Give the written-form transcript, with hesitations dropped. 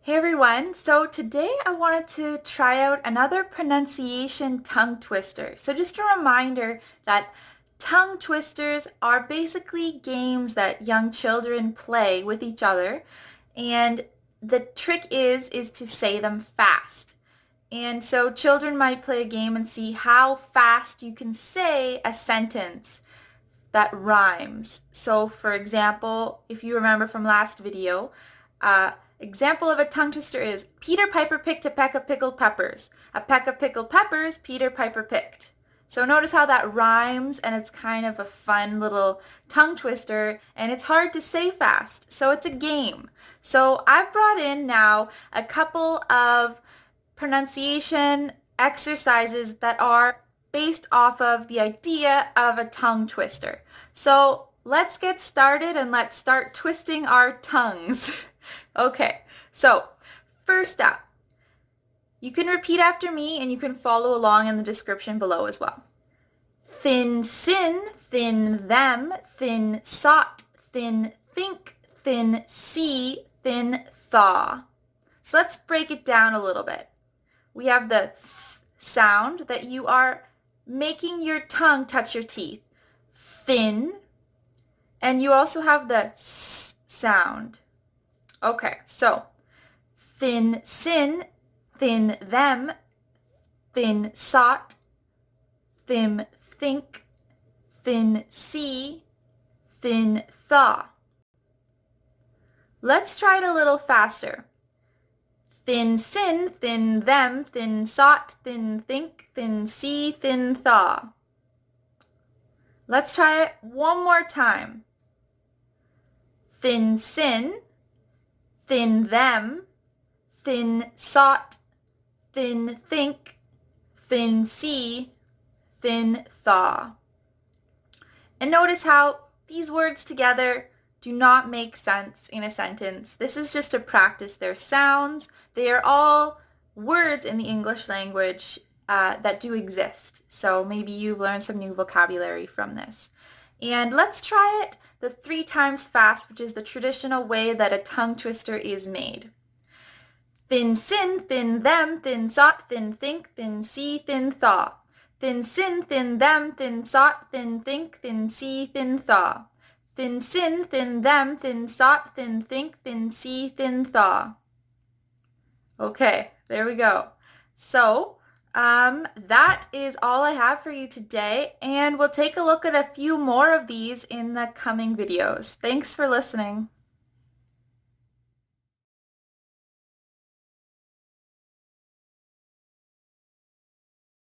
Hey everyone, so today I wanted to try out another pronunciation tongue twister. So just a reminder that tongue twisters are basically games that young children play with each other, and the trick is to say them fast. And so children might play a game and see how fast you can say a sentence that rhymes. So for example, if you remember from last video, example of a tongue twister is Peter Piper picked a peck of pickled peppers. A peck of pickled peppers Peter Piper picked. So notice how that rhymes, and it's kind of a fun little tongue twister, and it's hard to say fast. So it's a game. So I've brought in now a couple of pronunciation exercises that are based off of the idea of a tongue twister. So let's get started and let's start twisting our tongues. Okay, so first up, you can repeat after me and you can follow along in the description below as well. Thin sin, thin them, thin sought, thin think, thin see, thin thaw. So let's break it down a little bit. We have the th sound that you are making your tongue touch your teeth. Thin. And you also have the s sound. Okay, so thin sin, thin them, thin sought, thin think, thin see, thin thaw. Let's try it a little faster. Thin sin, thin them, thin sought, thin think, thin see, thin thaw. Let's try it one more time. Thin sin, thin them, thin sought, thin think, thin see, thin thaw. And notice how these words together do not make sense in a sentence. This is just to practice their sounds. They are all words in the English language that do exist. So maybe you've learned some new vocabulary from this. And let's try it the 3 times fast, which is the traditional way that a tongue twister is made. Thin sin, thin them, thin sought, thin think, thin see, thin thaw. Thin sin, thin them, thin sought, thin think, thin see, thin thaw. Thin sin, thin them, thin sought, thin think, thin see, thin thaw. Okay, there we go. So that is all I have for you today, and we'll take a look at a few more of these in the coming videos. Thanks for listening.